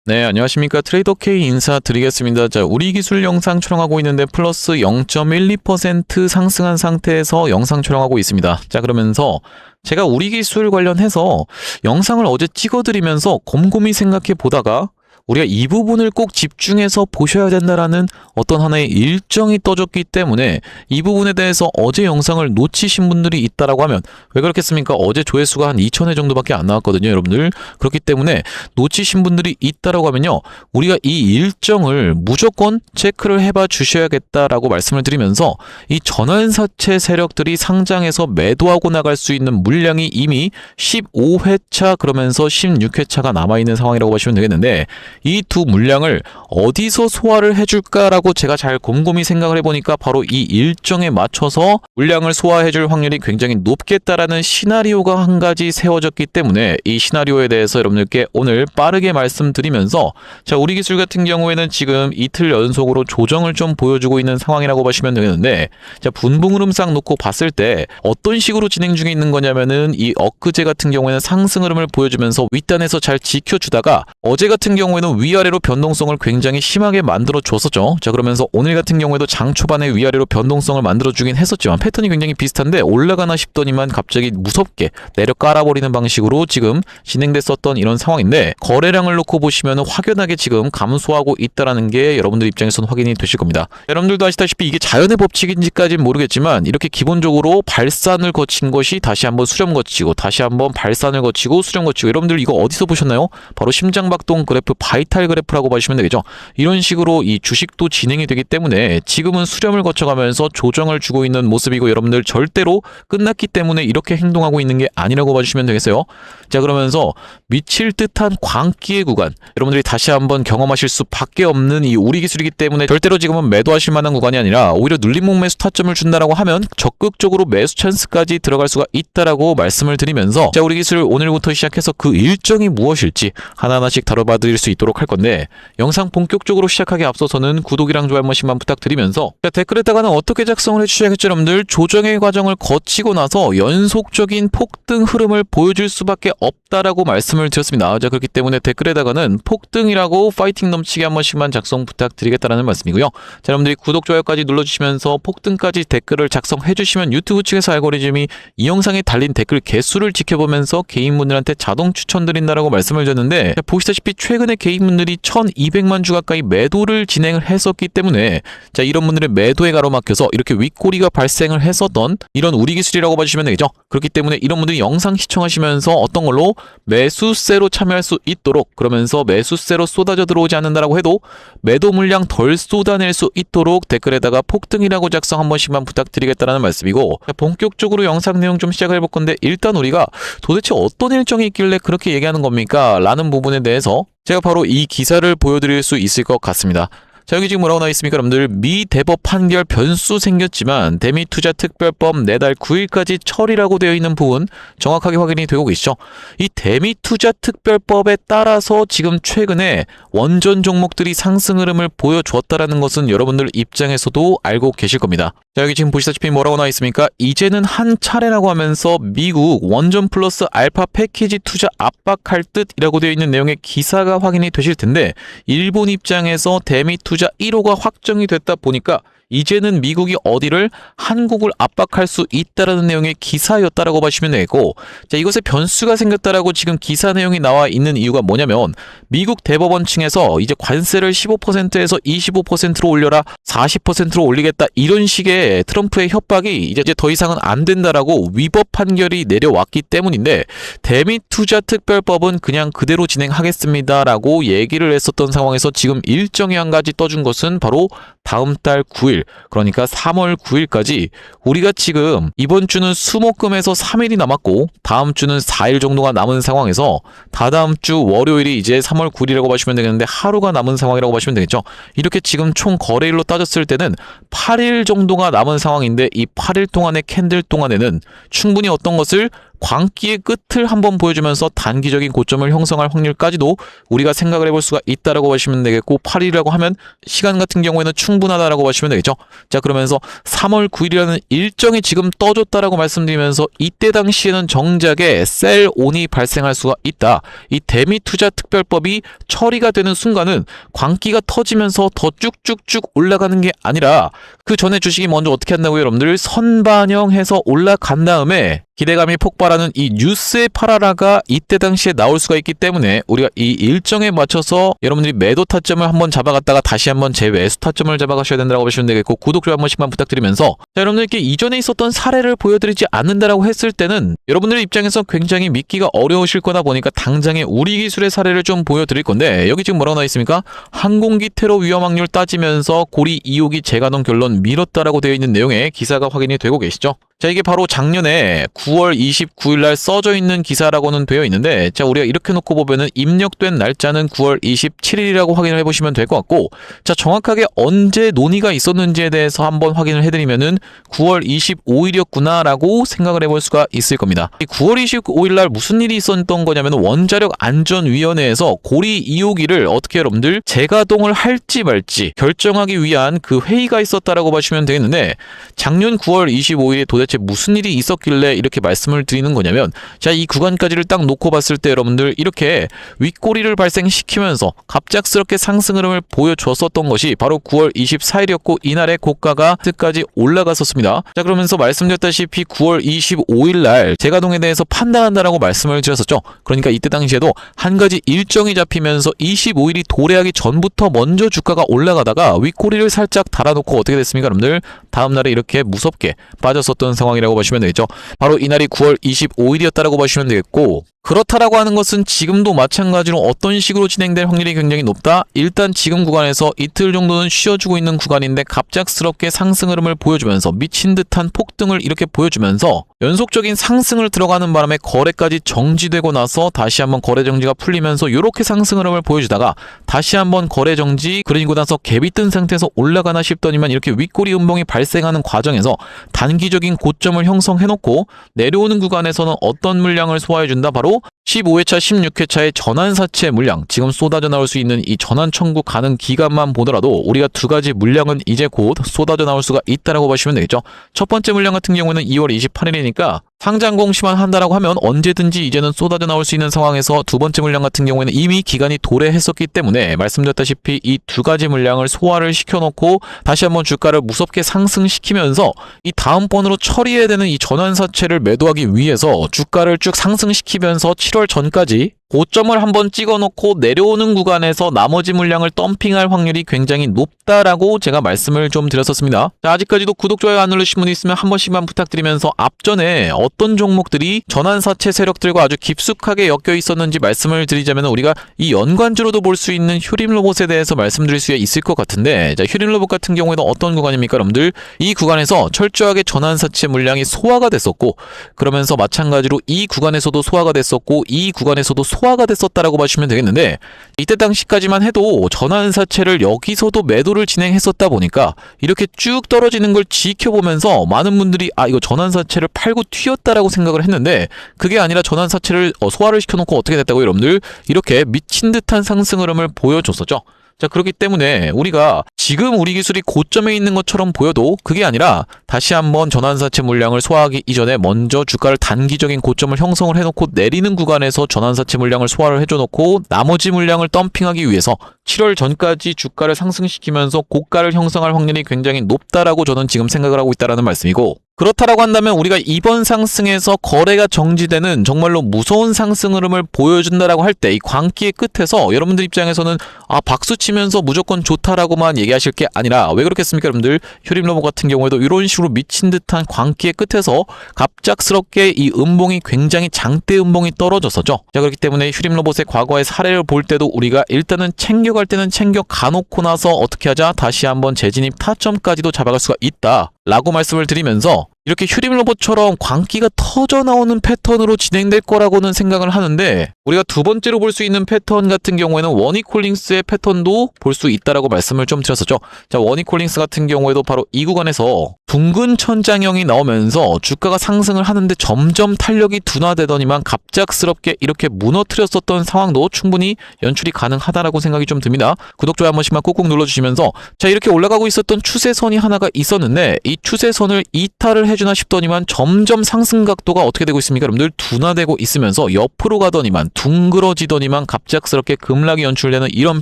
네, 안녕하십니까. 트레이더 K 인사드리겠습니다. 자, 우리 기술 영상 촬영하고 있는데 플러스 0.12% 상승한 상태에서 영상 촬영하고 있습니다. 자, 그러면서 제가 우리 기술 관련해서 영상을 어제 찍어드리면서 곰곰이 생각해 보다가 우리가 이 부분을 꼭 집중해서 보셔야 된다라는 어떤 하나의 일정이 떠졌기 때문에 이 부분에 대해서 어제 영상을 놓치신 분들이 있다라고 하면 왜 그렇겠습니까? 어제 조회수가 한 2,000회 정도밖에 안 나왔거든요, 여러분들. 그렇기 때문에 놓치신 분들이 있다라고 하면요, 우리가 이 일정을 무조건 체크를 해봐 주셔야겠다라고 말씀을 드리면서 이 전환사채 세력들이 상장해서 매도하고 나갈 수 있는 물량이 이미 15회차 그러면서 16회차가 남아있는 상황이라고 보시면 되겠는데, 이 두 물량을 어디서 소화를 해줄까라고 제가 잘 곰곰이 생각을 해보니까 바로 이 일정에 맞춰서 물량을 소화해줄 확률이 굉장히 높겠다라는 시나리오가 한 가지 세워졌기 때문에 이 시나리오에 대해서 여러분들께 오늘 빠르게 말씀드리면서, 자, 우리 기술 같은 경우에는 지금 이틀 연속으로 조정을 좀 보여주고 있는 상황이라고 보시면 되겠는데, 자, 분봉 흐름상 놓고 봤을 때 어떤 식으로 진행 중에 있는 거냐면은 이 엊그제 같은 경우에는 상승 흐름을 보여주면서 윗단에서 잘 지켜주다가 어제 같은 경우에는 위아래로 변동성을 굉장히 심하게 만들어 줬었죠. 자, 그러면서 오늘 같은 경우에도 장 초반에 위아래로 변동성을 만들어 주긴 했었지만 패턴이 굉장히 비슷한데 올라가나 싶더니만 갑자기 무섭게 내려 깔아버리는 방식으로 지금 진행됐었던 이런 상황인데, 거래량을 놓고 보시면 확연하게 지금 감소하고 있다라는 게 여러분들 입장에서는 확인이 되실 겁니다. 여러분들도 아시다시피 이게 자연의 법칙인지까지는 모르겠지만 이렇게 기본적으로 발산을 거친 것이 다시 한번 수렴 거치고 다시 한번 발산을 거치고 수렴 거치고, 여러분들 이거 어디서 보셨나요? 바로 심장박동 그래프, 바이탈 그래프라고 보시면 되겠죠. 이런 식으로 이 주식도 진행이 되기 때문에 지금은 수렴을 거쳐가면서 조정을 주고 있는 모습이고, 여러분들 절대로 끝났기 때문에 이렇게 행동하고 있는 게 아니라고 봐주시면 되겠어요. 자, 그러면서 미칠 듯한 광기의 구간, 여러분들이 다시 한번 경험하실 수밖에 없는 이 우리 기술이기 때문에 절대로 지금은 매도하실 만한 구간이 아니라 오히려 눌림목 매수 타점을 준다라고 하면 적극적으로 매수 찬스까지 들어갈 수가 있다라고 말씀을 드리면서, 자, 우리 기술 오늘부터 시작해서 그 일정이 무엇일지 하나하나씩 다뤄봐 드릴 수 있도록 할 건데, 영상 본격적으로 시작하기 앞서서는 구독이랑 좋아요 한 번씩만 부탁드리면서, 자, 댓글에다가는 어떻게 작성을 해주셔야겠죠, 여러분들. 조정의 과정을 거치고 나서 연속적인 폭등 흐름을 보여줄 수밖에 없다라고 말씀을 드렸습니다. 자, 그렇기 때문에 댓글에다가는 폭등이라고 파이팅 넘치게 한 번씩만 작성 부탁드리겠다라는 말씀이고요. 자, 여러분들이 구독, 좋아요까지 눌러주시면서 폭등까지 댓글을 작성해주시면 유튜브 측에서 알고리즘이 이 영상에 달린 댓글 개수를 지켜보면서 개인분들한테 자동 추천드린다라고 말씀을 드렸는데, 자, 보시다시피 최근에 개인분들이 1200만 주 가까이 매도를 진행을 했었기 때문에, 자, 이런 분들의 매도에 가로막혀서 이렇게 윗꼬리가 발생을 했었던 이런 우리 기술이라고 봐주시면 되겠죠. 그렇기 때문에 이런 분들이 영상 시청하시면서 어떤 걸로 매수세로 참여할 수 있도록, 그러면서 매수세로 쏟아져 들어오지 않는다라고 해도 매도 물량 덜 쏟아낼 수 있도록 댓글에다가 폭등이라고 작성 한 번씩만 부탁드리겠다라는 말씀이고, 자, 본격적으로 영상 내용 좀 시작을 해볼 건데, 일단 우리가 도대체 어떤 일정이 있길래 그렇게 얘기하는 겁니까? 라는 부분에 대해서 제가 바로 이 기사를 보여드릴 수 있을 것 같습니다. 자, 여기 지금 뭐라고 나와 있습니까, 여러분들? 미 대법 판결 변수 생겼지만 대미투자특별법 내달 9일까지 처리라고 되어 있는 부분 정확하게 확인이 되고 계시죠? 이 대미투자특별법에 따라서 지금 최근에 원전 종목들이 상승 흐름을 보여주었다라는 것은 여러분들 입장에서도 알고 계실 겁니다. 자, 여기 지금 보시다시피 뭐라고 나와 있습니까? 이제는 한 차례라고 하면서 미국 원전 플러스 알파 패키지 투자 압박할 듯이라고 되어 있는 내용의 기사가 확인이 되실 텐데, 일본 입장에서 대미투자 1호가 확정이 됐다 보니까 이제는 미국이 어디를, 한국을 압박할 수 있다라는 내용의 기사였다라고 보시면 되고, 자, 이것에 변수가 생겼다라고 지금 기사 내용이 나와 있는 이유가 뭐냐면, 미국 대법원 층에서 이제 관세를 15%에서 25%로 올려라, 40%로 올리겠다, 이런 식의 트럼프의 협박이 이제 더 이상은 안 된다라고 위법 판결이 내려왔기 때문인데, 대미투자특별법은 그냥 그대로 진행하겠습니다라고 얘기를 했었던 상황에서 지금 일정이 한 가지 떠준 것은 바로 다음 달 9일, 그러니까 3월 9일까지 우리가 지금 이번 주는 수목금에서 3일이 남았고 다음 주는 4일 정도가 남은 상황에서 다다음 주 월요일이 이제 3월 9일이라고 보시면 되겠는데 하루가 남은 상황이라고 보시면 되겠죠. 이렇게 지금 총 거래일로 따졌을 때는 8일 정도가 남은 상황인데, 이 8일 동안의 캔들 동안에는 충분히 어떤 것을 광기의 끝을 한번 보여주면서 단기적인 고점을 형성할 확률까지도 우리가 생각을 해볼 수가 있다라고 보시면 되겠고, 8일이라고 하면 시간 같은 경우에는 충분하다라고 보시면 되겠죠. 자, 그러면서 3월 9일이라는 일정이 지금 떠줬다라고 말씀드리면서 이때 당시에는 정작에 셀온이 발생할 수가 있다. 이 대미투자 특별법이 처리가 되는 순간은 광기가 터지면서 더 쭉쭉쭉 올라가는 게 아니라 그 전에 주식이 먼저 어떻게 한다고요, 여러분들? 선반영해서 올라간 다음에 기대감이 폭발하는 이 뉴스의 파라라가 이때 당시에 나올 수가 있기 때문에 우리가 이 일정에 맞춰서 여러분들이 매도 타점을 한번 잡아갔다가 다시 한번 재매수 타점을 잡아가셔야 된다고 보시면 되겠고, 구독, 좋아요 한 번씩만 부탁드리면서, 자, 여러분들께 이전에 있었던 사례를 보여드리지 않는다라고 했을 때는 여러분들 입장에서 굉장히 믿기가 어려우실 거다 보니까 당장의 우리 기술의 사례를 좀 보여드릴 건데, 여기 지금 뭐라고 나와 있습니까? 항공기 테러 위험 확률 따지면서 고리 2호기 재가동 결론 미뤘다라고 되어 있는 내용의 기사가 확인이 되고 계시죠? 자, 이게 바로 작년에 9월 29일 날 써져 있는 기사라고는 되어 있는데, 자, 우리가 이렇게 놓고 보면은 입력된 날짜는 9월 27일이라고 확인을 해보시면 될 것 같고, 자, 정확하게 언제 논의가 있었는지에 대해서 한번 확인을 해드리면은 9월 25일이었구나라고 생각을 해볼 수가 있을 겁니다. 이 9월 25일 날 무슨 일이 있었던 거냐면 원자력 안전위원회에서 고리 2호기를 어떻게 여러분들 재가동을 할지 말지 결정하기 위한 그 회의가 있었다라고 보시면 되겠는데, 작년 9월 25일에 도대체 무슨 일이 있었길래 이렇게 말씀을 드리는 거냐면, 자, 이 구간까지를 딱 놓고 봤을 때 여러분들 이렇게 윗꼬리를 발생시키면서 갑작스럽게 상승 흐름을 보여줬었던 것이 바로 9월 24일이었고 이날의 고가가 끝까지 올라갔었습니다. 자, 그러면서 말씀드렸다시피 9월 25일 날 재가동에 대해서 판단한다라고 말씀을 드렸었죠. 그러니까 이때 당시에도 한 가지 일정이 잡히면서 25일이 도래하기 전부터 먼저 주가가 올라가다가 윗꼬리를 살짝 달아놓고 어떻게 됐습니까, 여러분들? 다음날에 이렇게 무섭게 빠졌었던 상황이라고 보시면 되겠죠. 바로 이날이 9월 25일이었다라고 보시면 되겠고, 그렇다라고 하는 것은 지금도 마찬가지로 어떤 식으로 진행될 확률이 굉장히 높다? 일단 지금 구간에서 이틀 정도는 쉬어주고 있는 구간인데 갑작스럽게 상승 흐름을 보여주면서 미친 듯한 폭등을 이렇게 보여주면서 연속적인 상승을 들어가는 바람에 거래까지 정지되고 나서 다시 한번 거래 정지가 풀리면서 이렇게 상승 흐름을 보여주다가 다시 한번 거래 정지, 그리고 나서 갭이 뜬 상태에서 올라가나 싶더니만 이렇게 윗꼬리 음봉이 발생하는 과정에서 단기적인 고점을 형성해놓고 내려오는 구간에서는 어떤 물량을 소화해준다? 바로 15회차, 16회차의 전환사채 물량, 지금 쏟아져 나올 수 있는 이 전환 청구 가능 기간만 보더라도 우리가 두 가지 물량은 이제 곧 쏟아져 나올 수가 있다라고 보시면 되겠죠. 첫 번째 물량 같은 경우는 2월 28일이니까 상장 공시만 한다라고 하면 언제든지 이제는 쏟아져 나올 수 있는 상황에서, 두 번째 물량 같은 경우에는 이미 기간이 도래했었기 때문에 말씀드렸다시피 이 두 가지 물량을 소화를 시켜놓고 다시 한번 주가를 무섭게 상승시키면서 이 다음번으로 처리해야 되는 이 전환사채를 매도하기 위해서 주가를 쭉 상승시키면서 7월 전까지 고점을 한번 찍어놓고 내려오는 구간에서 나머지 물량을 덤핑할 확률이 굉장히 높다라고 제가 말씀을 좀 드렸었습니다. 자, 아직까지도 구독, 좋아요 안 누르신 분이 있으면 한 번씩만 부탁드리면서 앞전에 어떤 종목들이 전환사채 세력들과 아주 깊숙하게 엮여 있었는지 말씀을 드리자면, 우리가 이 연관주로도 볼 수 있는 휴림로봇에 대해서 말씀드릴 수 있을 것 같은데, 자, 휴림로봇 같은 경우에는 어떤 구간입니까, 여러분들? 이 구간에서 철저하게 전환사채 물량이 소화가 됐었고, 그러면서 마찬가지로 이 구간에서도 소화가 됐었고, 이 구간에서도 소화가 됐었다라고 보시면 되겠는데, 이때 당시까지만 해도 전환사채를 여기서도 매도를 진행했었다 보니까 이렇게 쭉 떨어지는 걸 지켜보면서 많은 분들이 이거 전환사채를 팔고 튀었다라고 생각을 했는데, 그게 아니라 전환사채를 소화를 시켜놓고 어떻게 됐다고 여러분들? 이렇게 미친 듯한 상승 흐름을 보여줬었죠. 자, 그렇기 때문에 우리가 지금 우리 기술이 고점에 있는 것처럼 보여도 그게 아니라 다시 한번 전환사채 물량을 소화하기 이전에 먼저 주가를 단기적인 고점을 형성을 해놓고 내리는 구간에서 전환사채 물량을 소화를 해줘놓고 나머지 물량을 덤핑하기 위해서 7월 전까지 주가를 상승시키면서 고가를 형성할 확률이 굉장히 높다라고 저는 지금 생각을 하고 있다라는 말씀이고, 그렇다라고 한다면 우리가 이번 상승에서 거래가 정지되는 정말로 무서운 상승 흐름을 보여준다라고 할 때 이 광기의 끝에서 여러분들 입장에서는 박수 치면서 무조건 좋다라고만 얘기하실 게 아니라, 왜 그렇겠습니까, 여러분들? 휴림로봇 같은 경우에도 이런 식으로 미친 듯한 광기의 끝에서 갑작스럽게 이 음봉이 굉장히 장대 음봉이 떨어졌었죠. 자, 그렇기 때문에 휴림로봇의 과거의 사례를 볼 때도 우리가 일단은 챙겨갈 때는 챙겨 가놓고 나서 어떻게 하자? 다시 한번 재진입 타점까지도 잡아갈 수가 있다 라고 말씀을 드리면서, 이렇게 휴림로봇처럼 광기가 터져 나오는 패턴으로 진행될 거라고는 생각을 하는데, 우리가 두 번째로 볼 수 있는 패턴 같은 경우에는 워니콜링스의 패턴도 볼 수 있다라고 말씀을 좀 드렸었죠. 자, 워니콜링스 같은 경우에도 바로 이 구간에서 둥근 천장형이 나오면서 주가가 상승을 하는데 점점 탄력이 둔화되더니만 갑작스럽게 이렇게 무너뜨렸었던 상황도 충분히 연출이 가능하다라고 생각이 좀 듭니다. 구독, 좋아요 한 번씩만 꾹꾹 눌러주시면서 자, 이렇게 올라가고 있었던 추세선이 하나가 있었는데 이 추세선을 이탈을 해주나 싶더니만 점점 상승 각도가 어떻게 되고 있습니까? 여러분들 둔화되고 있으면서 옆으로 가더니만 둥그러지더니만 갑작스럽게 급락이 연출되는 이런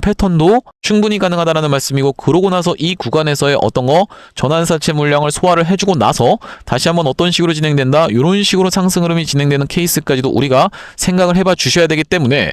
패턴도 충분히 가능하다라는 말씀이고, 그러고 나서 이 구간에서의 어떤 거 전환사채 물량을 소화를 해주고 나서 다시 한번 어떤 식으로 진행된다, 이런 식으로 상승 흐름이 진행되는 케이스까지도 우리가 생각을 해봐 주셔야 되기 때문에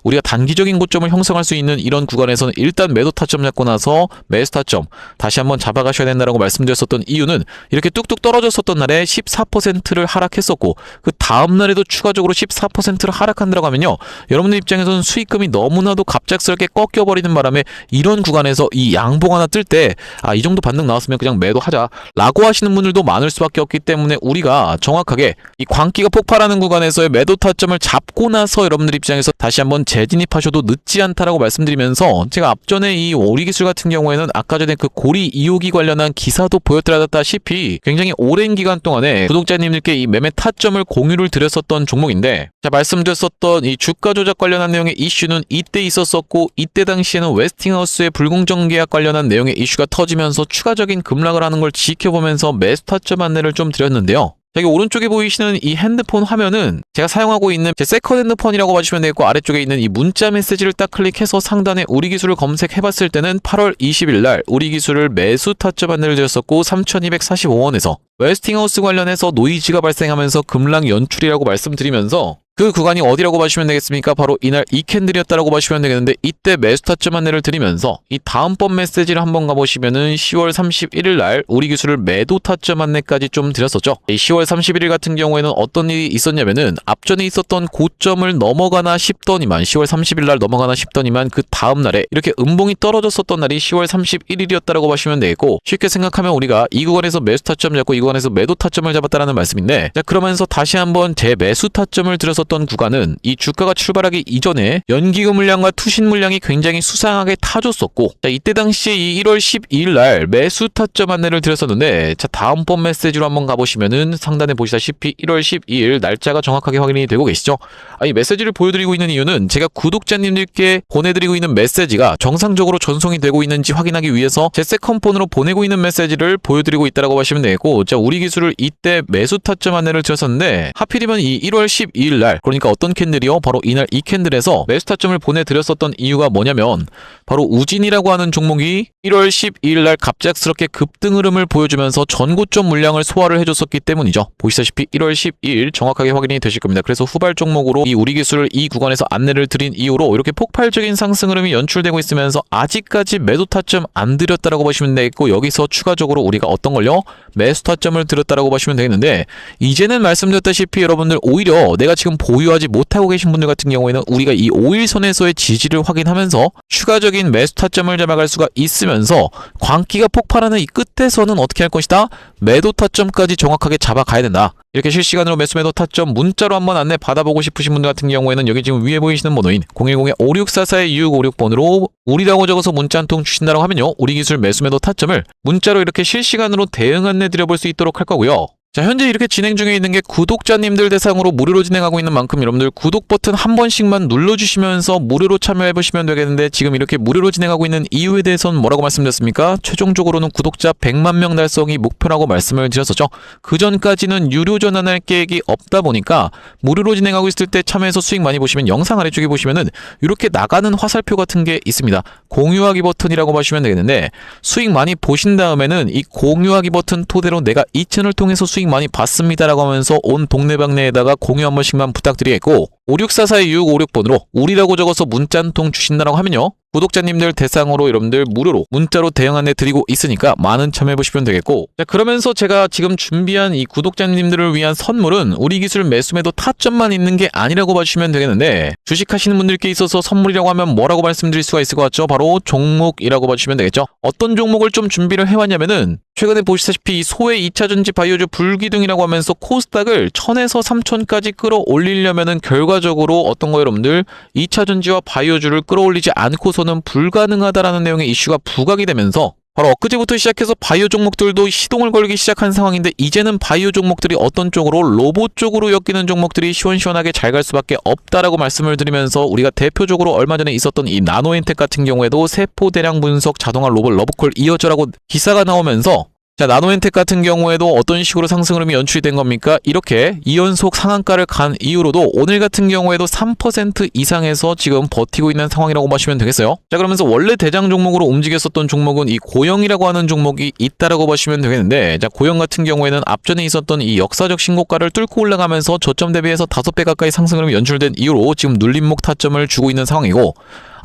우리가 단기적인 고점을 형성할 수 있는 이런 구간에서는 일단 매도 타점 잡고 나서 매수 타점 다시 한번 잡아가셔야 된다라고 말씀드렸었던 이유는 이렇게 뚝뚝 떨어졌었던 날에 14%를 하락했었고 그 다음 날에도 추가적으로 14%를 하락한다고 하면요, 여러분들 입장에서는 수익금이 너무나도 갑작스럽게 꺾여버리는 바람에 이런 구간에서 이 양봉 하나 뜰 때 이 정도 반등 나왔으면 그냥 매도하자 라고 하시는 분들도 많을 수밖에 없기 때문에 우리가 정확하게 이 광기가 폭발하는 구간에서의 매도 타점을 잡고 나서 여러분들 입장에서 다시 한번 재진입하셔도 늦지 않다라고 말씀드리면서, 제가 앞전에 이 오리기술 같은 경우에는 아까 전에 그 고리 2호기 관련한 기사도 보여드렸다시피 굉장히 오랜 기간 동안에 구독자님들께 이 매매 타점을 공유를 드렸었던 종목인데, 자, 말씀드렸었던 이 주가 조작 관련한 내용의 이슈는 이때 있었었고, 이때 당시에는 웨스팅하우스의 불공정 계약 관련한 내용의 이슈가 터지면서 추가적인 급락을 하는 걸 지켜보면서 매수 타점 안내를 좀 드렸는데요. 여기 오른쪽에 보이시는 이 핸드폰 화면은 제가 사용하고 있는 제 세컨 핸드폰이라고 봐주시면 되겠고, 아래쪽에 있는 이 문자 메시지를 딱 클릭해서 상단에 우리 기술을 검색해봤을 때는 8월 20일 날 우리 기술을 매수 타점 안내를 드렸었고 3,245원에서 웨스팅하우스 관련해서 노이즈가 발생하면서 급락 연출이라고 말씀드리면서 그 구간이 어디라고 봐주시면 되겠습니까? 바로 이날 이 캔들이었다라고 봐주시면 되겠는데, 이때 매수 타점 안내를 드리면서 이 다음번 메시지를 한번 가보시면은 10월 31일 날 우리 기술을 매도 타점 안내까지 좀 드렸었죠. 이 10월 31일 같은 경우에는 어떤 일이 있었냐면은 앞전에 있었던 고점을 넘어가나 싶더니만 10월 30일 날 넘어가나 싶더니만 그 다음 날에 이렇게 음봉이 떨어졌었던 날이 10월 31일이었다라고 보시면 되겠고, 쉽게 생각하면 우리가 이 구간에서 매수 타점 잡고 이 구간에서 매도 타점을 잡았다라는 말씀인데, 자, 그러면서 다시 한번 제 매수 타점을 들었었던 구간은 이 주가가 출발하기 이전에 연기금 물량과 투신 물량이 굉장히 수상하게 타줬었고, 자, 이때 당시에 이 1월 12일 날 매수 타점 안내를 드렸었는데, 자, 다음번 메시지로 한번 가보시면은 상단에 보시다시피 1월 12일 날짜가 정확하게 확인이 되고 계시죠. 이 메시지를 보여드리고 있는 이유는 제가 구독자님들께 보내드리고 있는 메시지가 정상적으로 전송이 되고 있는지 확인하기 위해서 제 세컨폰으로 보내고 있는 메시지를 보여드리고 있다고 하시면 되고, 자, 우리 기술을 이때 매수 타점 안내를 드렸었는데 하필이면 이 1월 12일 날, 그러니까 어떤 캔들이요? 바로 이날 이 캔들에서 매수 타점을 보내드렸었던 이유가 뭐냐면 바로 우진이라고 하는 종목이 1월 12일 날 갑작스럽게 급등 흐름을 보여주면서 전고점 물량을 소화를 해줬었기 때문이죠. 보시다시피 1월 12일 정확하게 확인이 되실 겁니다. 그래서 후발 종목으로 이 우리 기술을 이 구간에서 안내를 드린 이후로 이렇게 폭발적인 상승 흐름이 연출되고 있으면서 아직까지 매도 타점 안 드렸다라고 보시면 되겠고, 여기서 추가적으로 우리가 어떤 걸요? 매수 타점을 드렸다라고 보시면 되겠는데, 이제는 말씀드렸다시피 여러분들 오히려 내가 지금 보유하지 못하고 계신 분들 같은 경우에는 우리가 이 5일선에서의 지지를 확인하면서 추가적인 매수 타점을 잡아갈 수가 있으면서 광기가 폭발하는 이 끝에서는 어떻게 할 것이다? 매도 타점까지 정확하게 잡아가야 된다. 이렇게 실시간으로 매수 매도 타점 문자로 한번 안내 받아보고 싶으신 분들 같은 경우에는 여기 지금 위에 보이시는 번호인 010-5644-2656번으로 우리라고 적어서 문자 한 통 주신다고 하면요, 우리 기술 매수 매도 타점을 문자로 이렇게 실시간으로 대응 안내 드려볼 수 있도록 할 거고요. 자, 현재 이렇게 진행 중에 있는 게 구독자님들 대상으로 무료로 진행하고 있는 만큼 여러분들 구독 버튼 한 번씩만 눌러주시면서 무료로 참여해보시면 되겠는데, 지금 이렇게 무료로 진행하고 있는 이유에 대해서는 뭐라고 말씀드렸습니까? 최종적으로는 구독자 100만 명 달성이 목표라고 말씀을 드렸었죠. 그 전까지는 유료 전환할 계획이 없다 보니까 무료로 진행하고 있을 때 참여해서 수익 많이 보시면 영상 아래쪽에 보시면은 이렇게 나가는 화살표 같은 게 있습니다. 공유하기 버튼이라고 보시면 되겠는데, 수익 많이 보신 다음에는 이 공유하기 버튼 토대로 내가 이 채널 통해서 수익 많이 봤습니다라고 하면서 온 동네방네에다가 공유 한 번씩만 부탁드리겠고, 564-4656번으로 우리라고 적어서 문자 한 통 주신다라고 하면요, 구독자님들 대상으로 여러분들 무료로 문자로 대응 안내 드리고 있으니까 많은 참여해보시면 되겠고, 자, 그러면서 제가 지금 준비한 이 구독자님들을 위한 선물은 우리 기술 매수 매도 타점만 있는 게 아니라고 봐주시면 되겠는데, 주식하시는 분들께 있어서 선물이라고 하면 뭐라고 말씀드릴 수가 있을 것 같죠? 바로 종목이라고 봐주시면 되겠죠. 어떤 종목을 좀 준비를 해왔냐면은 최근에 보시다시피 이 소외 2차전지 바이오주 불기둥이라고 하면서 코스닥을 1000에서 3000까지 끌어올리려면은 결과적으로 어떤 거 여러분들 2차전지와 바이오주를 끌어올리지 않고서는 불가능하다라는 내용의 이슈가 부각이 되면서 바로 엊그제부터 시작해서 바이오 종목들도 시동을 걸기 시작한 상황인데 이제는 바이오 종목들이 어떤 쪽으로 로봇 쪽으로 엮이는 종목들이 시원시원하게 잘 갈 수밖에 없다라고 말씀을 드리면서 우리가 대표적으로 얼마 전에 있었던 이 나노엔텍 같은 경우에도 세포 대량 분석 자동화 로봇 러브콜 이어져라고 기사가 나오면서 자, 나노엔텍 같은 경우에도 어떤 식으로 상승 흐름이 연출이 된 겁니까? 이렇게 2연속 상한가를 간 이후로도 오늘 같은 경우에도 3% 이상에서 지금 버티고 있는 상황이라고 보시면 되겠어요. 자, 그러면서 원래 대장 종목으로 움직였었던 종목은 이 고영이라고 하는 종목이 있다라고 보시면 되겠는데, 자, 고영 같은 경우에는 앞전에 있었던 이 역사적 신고가를 뚫고 올라가면서 저점 대비해서 5배 가까이 상승 흐름이 연출된 이후로 지금 눌림목 타점을 주고 있는 상황이고,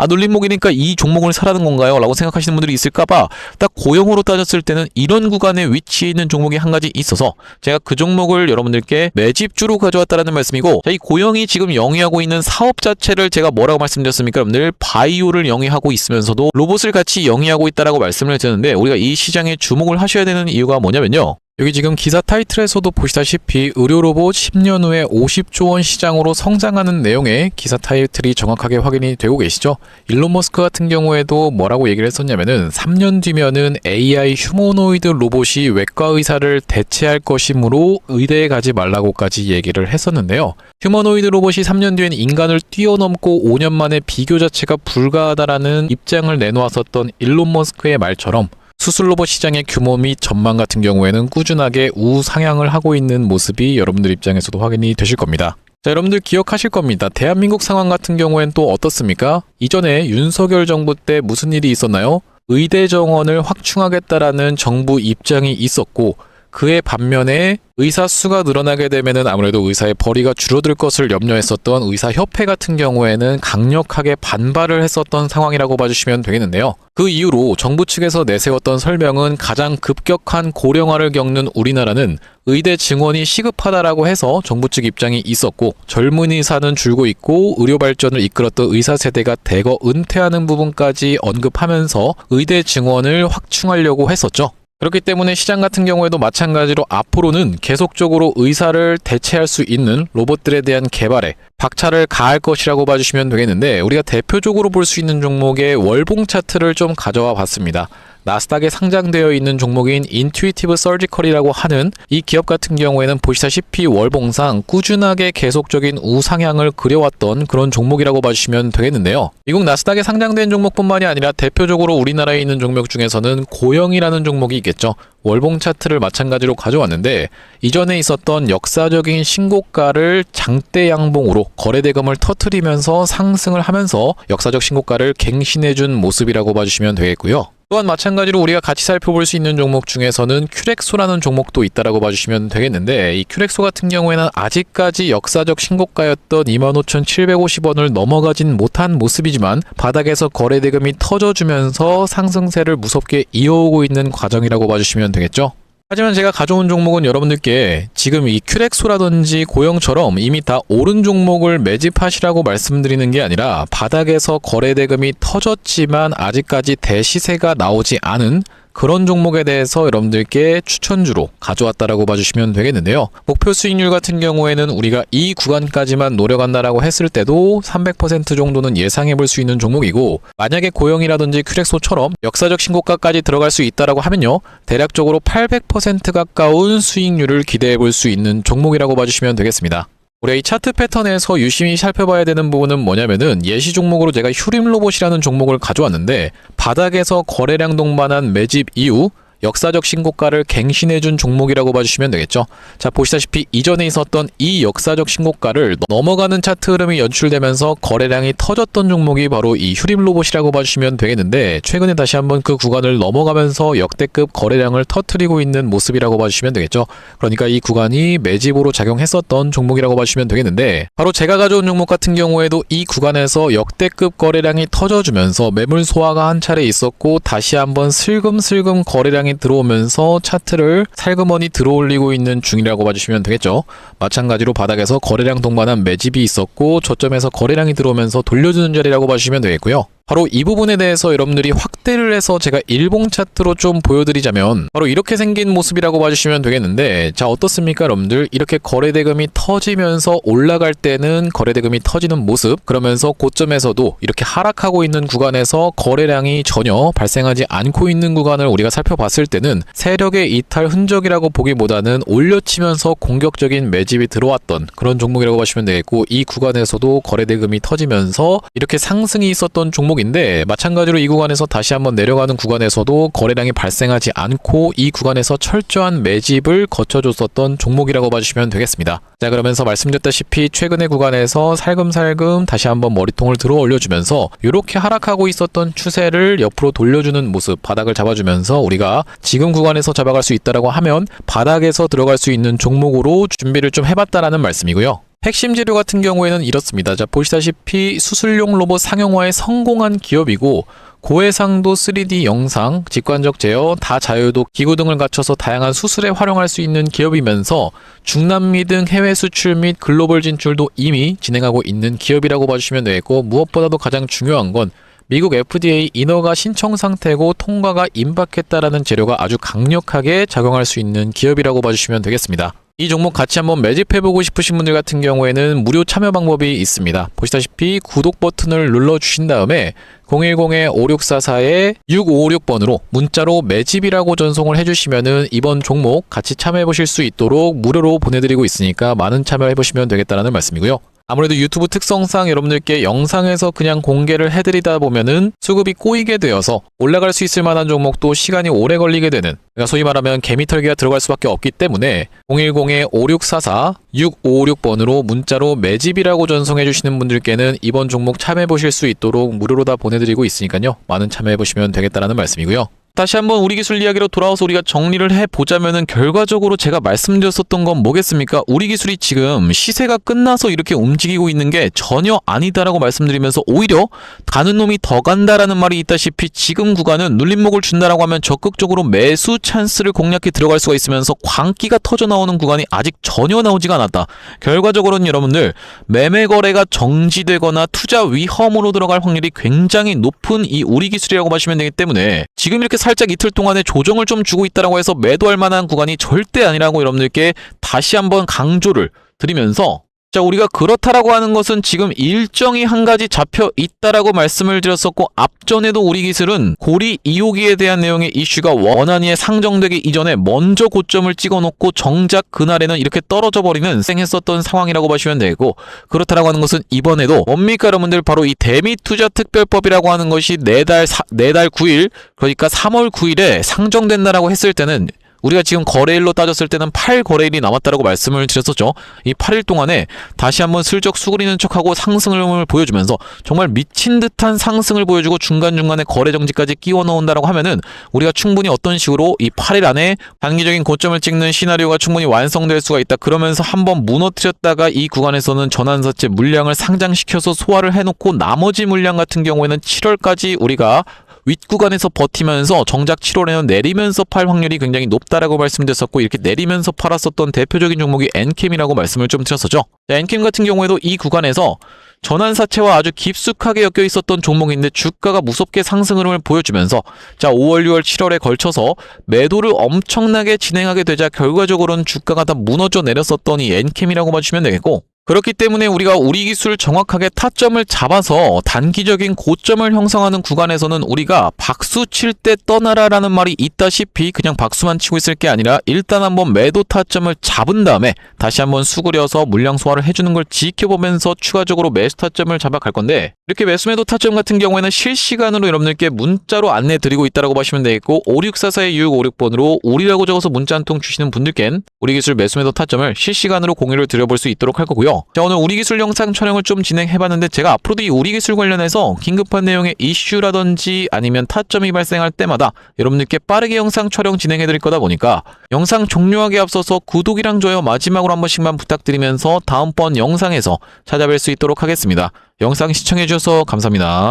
아, 눌림목이니까 이 종목을 사라는 건가요? 라고 생각하시는 분들이 있을까봐 딱 고영으로 따졌을 때는 이런 구간에 위치해 있는 종목이 한 가지 있어서 제가 그 종목을 여러분들께 매집주로 가져왔다는 말씀이고, 자, 이 고영이 지금 영위하고 있는 사업 자체를 제가 뭐라고 말씀드렸습니까? 여러분들 바이오를 영위하고 있으면서도 로봇을 같이 영위하고 있다라고 말씀을 드렸는데, 우리가 이 시장에 주목을 하셔야 되는 이유가 뭐냐면요, 여기 지금 기사 타이틀에서도 보시다시피 의료로봇 10년 후에 50조 원 시장으로 성장하는 내용의 기사 타이틀이 정확하게 확인이 되고 계시죠? 일론 머스크 같은 경우에도 뭐라고 얘기를 했었냐면은 3년 뒤면은 AI 휴머노이드 로봇이 외과 의사를 대체할 것이므로 의대에 가지 말라고까지 얘기를 했었는데요. 휴머노이드 로봇이 3년 뒤엔 인간을 뛰어넘고 5년 만에 비교 자체가 불가하다라는 입장을 내놓았었던 일론 머스크의 말처럼 수술 로봇 시장의 규모 및 전망 같은 경우에는 꾸준하게 우상향을 하고 있는 모습이 여러분들 입장에서도 확인이 되실 겁니다. 자, 여러분들 기억하실 겁니다. 대한민국 상황 같은 경우엔 또 어떻습니까? 이전에 윤석열 정부 때 무슨 일이 있었나요? 의대 정원을 확충하겠다라는 정부 입장이 있었고, 그의 반면에 의사 수가 늘어나게 되면은 아무래도 의사의 벌이가 줄어들 것을 염려했었던 의사협회 같은 경우에는 강력하게 반발을 했었던 상황이라고 봐주시면 되겠는데요. 그 이후로 정부 측에서 내세웠던 설명은 가장 급격한 고령화를 겪는 우리나라는 의대 증원이 시급하다라고 해서 정부 측 입장이 있었고, 젊은 의사는 줄고 있고 의료 발전을 이끌었던 의사 세대가 대거 은퇴하는 부분까지 언급하면서 의대 증원을 확충하려고 했었죠. 그렇기 때문에 시장 같은 경우에도 마찬가지로 앞으로는 계속적으로 의사를 대체할 수 있는 로봇들에 대한 개발에 박차를 가할 것이라고 봐주시면 되겠는데, 우리가 대표적으로 볼 수 있는 종목의 월봉 차트를 좀 가져와 봤습니다. 나스닥에 상장되어 있는 종목인 인투이티브 서지컬이라고 하는 이 기업 같은 경우에는 보시다시피 월봉상 꾸준하게 계속적인 우상향을 그려왔던 그런 종목이라고 봐주시면 되겠는데요. 미국 나스닥에 상장된 종목뿐만이 아니라 대표적으로 우리나라에 있는 종목 중에서는 고영이라는 종목이 있겠죠. 월봉 차트를 마찬가지로 가져왔는데, 이전에 있었던 역사적인 신고가를 장대 양봉으로 거래대금을 터트리면서 상승을 하면서 역사적 신고가를 갱신해준 모습이라고 봐주시면 되겠고요. 또한 마찬가지로 우리가 같이 살펴볼 수 있는 종목 중에서는 큐렉소라는 종목도 있다라고 봐주시면 되겠는데, 이 큐렉소 같은 경우에는 아직까지 역사적 신고가였던 25,750원을 넘어가진 못한 모습이지만 바닥에서 거래대금이 터져주면서 상승세를 무섭게 이어오고 있는 과정이라고 봐주시면 되겠죠. 하지만 제가 가져온 종목은 여러분들께 지금 이 큐렉소라든지 고영처럼 이미 다 오른 종목을 매집하시라고 말씀드리는 게 아니라 바닥에서 거래대금이 터졌지만 아직까지 대시세가 나오지 않은 그런 종목에 대해서 여러분들께 추천주로 가져왔다라고 봐주시면 되겠는데요. 목표 수익률 같은 경우에는 우리가 이 구간까지만 노려간다라고 했을 때도 300% 정도는 예상해 볼 수 있는 종목이고, 만약에 고영이라든지 큐렉소처럼 역사적 신고가까지 들어갈 수 있다라고 하면요, 대략적으로 800% 가까운 수익률을 기대해 볼 수 있는 종목이라고 봐주시면 되겠습니다. 우리가 이 차트 패턴에서 유심히 살펴봐야 되는 부분은 뭐냐면은, 예시 종목으로 제가 휴림로봇이라는 종목을 가져왔는데 바닥에서 거래량 동반한 매집 이후 역사적 신고가를 갱신해준 종목이라고 봐주시면 되겠죠. 자, 보시다시피 이전에 있었던 이 역사적 신고가를 넘어가는 차트 흐름이 연출되면서 거래량이 터졌던 종목이 바로 이 휴림로봇이라고 봐주시면 되겠는데, 최근에 다시 한번 그 구간을 넘어가면서 역대급 거래량을 터트리고 있는 모습이라고 봐주시면 되겠죠. 그러니까 이 구간이 매집으로 작용했었던 종목이라고 봐주시면 되겠는데, 바로 제가 가져온 종목 같은 경우에도 이 구간에서 역대급 거래량이 터져주면서 매물 소화가 한 차례 있었고, 다시 한번 슬금슬금 거래량이 들어오면서 차트를 살그머니 들어올리고 있는 중이라고 봐주시면 되겠죠. 마찬가지로 바닥에서 거래량 동반한 매집이 있었고, 저점에서 거래량이 들어오면서 돌려주는 자리라고 봐주시면 되겠고요. 바로 이 부분에 대해서 여러분들이 확대를 해서 제가 일봉 차트로 좀 보여드리자면 바로 이렇게 생긴 모습이라고 봐주시면 되겠는데, 자 어떻습니까 여러분들? 이렇게 거래대금이 터지면서 올라갈 때는 거래대금이 터지는 모습, 그러면서 고점에서도 이렇게 하락하고 있는 구간에서 거래량이 전혀 발생하지 않고 있는 구간을 우리가 살펴봤을 때는 세력의 이탈 흔적이라고 보기보다는 올려치면서 공격적인 매집이 들어왔던 그런 종목이라고 보시면 되겠고, 이 구간에서도 거래대금이 터지면서 이렇게 상승이 있었던 종목인데, 마찬가지로 이 구간에서 다시 한번 내려가는 구간에서도 거래량이 발생하지 않고 이 구간에서 철저한 매집을 거쳐줬었던 종목이라고 봐주시면 되겠습니다. 자 그러면서 말씀드렸다시피 최근의 구간에서 살금살금 다시 한번 머리통을 들어 올려주면서 이렇게 하락하고 있었던 추세를 옆으로 돌려주는 모습, 바닥을 잡아주면서 우리가 지금 구간에서 잡아갈 수 있다라고 하면 바닥에서 들어갈 수 있는 종목으로 준비를 좀 해봤다라는 말씀이고요. 핵심 재료 같은 경우에는 이렇습니다. 자 보시다시피 수술용 로봇 상용화에 성공한 기업이고, 고해상도 3D 영상, 직관적 제어, 다자유도 기구 등을 갖춰서 다양한 수술에 활용할 수 있는 기업이면서 중남미 등 해외 수출 및 글로벌 진출도 이미 진행하고 있는 기업이라고 봐주시면 되겠고, 무엇보다도 가장 중요한 건 미국 FDA 인허가 신청 상태고 통과가 임박했다라는 재료가 아주 강력하게 작용할 수 있는 기업이라고 봐주시면 되겠습니다. 이 종목 같이 한번 매집해보고 싶으신 분들 같은 경우에는 무료 참여 방법이 있습니다. 보시다시피 구독 버튼을 눌러주신 다음에 010-5644-6556번으로 문자로 매집이라고 전송을 해주시면은 이번 종목 같이 참여해보실 수 있도록 무료로 보내드리고 있으니까 많은 참여해보시면 되겠다는 말씀이고요. 아무래도 유튜브 특성상 여러분들께 영상에서 그냥 공개를 해드리다 보면은 수급이 꼬이게 되어서 올라갈 수 있을 만한 종목도 시간이 오래 걸리게 되는, 그러니까 소위 말하면 개미털기가 들어갈 수밖에 없기 때문에 010-5644-6556번으로 문자로 매집이라고 전송해 주시는 분들께는 이번 종목 참여해 보실 수 있도록 무료로 다 보내드리고 있으니까요. 많은 참여해 보시면 되겠다라는 말씀이고요. 다시 한번 우리 기술 이야기로 돌아와서 우리가 정리를 해보자면은 결과적으로 제가 말씀드렸었던 건 뭐겠습니까? 우리 기술이 지금 시세가 끝나서 이렇게 움직이고 있는 게 전혀 아니다라고 말씀드리면서 오히려 가는 놈이 더 간다라는 말이 있다시피 지금 구간은 눌림목을 준다라고 하면 적극적으로 매수 찬스를 공략해 들어갈 수가 있으면서 광기가 터져 나오는 구간이 아직 전혀 나오지가 않았다. 결과적으로는 여러분들 매매 거래가 정지되거나 투자 위험으로 들어갈 확률이 굉장히 높은 이 우리 기술이라고 보시면 되기 때문에 지금 이렇게 살짝 이틀 동안에 조정을 좀 주고 있다라고 해서 매도할 만한 구간이 절대 아니라고 여러분들께 다시 한번 강조를 드리면서, 자 우리가 그렇다라고 하는 것은 지금 일정이 한 가지 잡혀 있다라고 말씀을 드렸었고, 앞전에도 우리 기술은 고리 2호기에 대한 내용의 이슈가 원안위에 상정되기 이전에 먼저 고점을 찍어놓고 정작 그날에는 이렇게 떨어져 버리는 생했었던 상황이라고 보시면 되고, 그렇다라고 하는 것은 이번에도 뭡니까 여러분들? 바로 이 대미투자특별법이라고 하는 것이 내달 9일, 그러니까 3월 9일에 상정된다라고 했을 때는 우리가 지금 거래일로 따졌을 때는 8거래일이 남았다라고 말씀을 드렸었죠. 이 8일 동안에 다시 한번 슬쩍 수그리는 척하고 상승을 보여주면서 정말 미친 듯한 상승을 보여주고 중간중간에 거래 정지까지 끼워 넣는다라고 하면은 우리가 충분히 어떤 식으로 이 8일 안에 단기적인 고점을 찍는 시나리오가 충분히 완성될 수가 있다. 그러면서 한번 무너뜨렸다가 이 구간에서는 전환사채 물량을 상장시켜서 소화를 해놓고 나머지 물량 같은 경우에는 7월까지 우리가 윗구간에서 버티면서 정작 7월에는 내리면서 팔 확률이 굉장히 높다라고 말씀드렸었고, 이렇게 내리면서 팔았었던 대표적인 종목이 엔캠이라고 말씀을 좀 드렸었죠. 엔캠 같은 경우에도 이 구간에서 전환사채와 아주 깊숙하게 엮여 있었던 종목인데 주가가 무섭게 상승 흐름을 보여주면서 자 5월, 6월, 7월에 걸쳐서 매도를 엄청나게 진행하게 되자 결과적으로는 주가가 다 무너져 내렸었던 이 엔캠이라고 봐주시면 되겠고, 그렇기 때문에 우리가 우리 기술 정확하게 타점을 잡아서 단기적인 고점을 형성하는 구간에서는 우리가 박수 칠 때 떠나라라는 말이 있다시피 그냥 박수만 치고 있을 게 아니라 일단 한번 매도 타점을 잡은 다음에 다시 한번 수그려서 물량 소화를 해주는 걸 지켜보면서 추가적으로 매수 타점을 잡아갈 건데, 이렇게 매수 매도 타점 같은 경우에는 실시간으로 여러분들께 문자로 안내 드리고 있다고 보시면 되겠고, 5644-6556번으로 우리라고 적어서 문자 한 통 주시는 분들께는 우리 기술 매수 매도 타점을 실시간으로 공유를 드려볼 수 있도록 할 거고요. 자, 오늘 우리 기술 영상 촬영을 좀 진행해봤는데 제가 앞으로도 이 우리 기술 관련해서 긴급한 내용의 이슈라든지 아니면 타점이 발생할 때마다 여러분들께 빠르게 영상 촬영 진행해드릴 거다 보니까 영상 종료하기 앞서서 구독이랑 좋아요 마지막으로 한 번씩만 부탁드리면서 다음번 영상에서 찾아뵐 수 있도록 하겠습니다. 영상 시청해주셔서 감사합니다.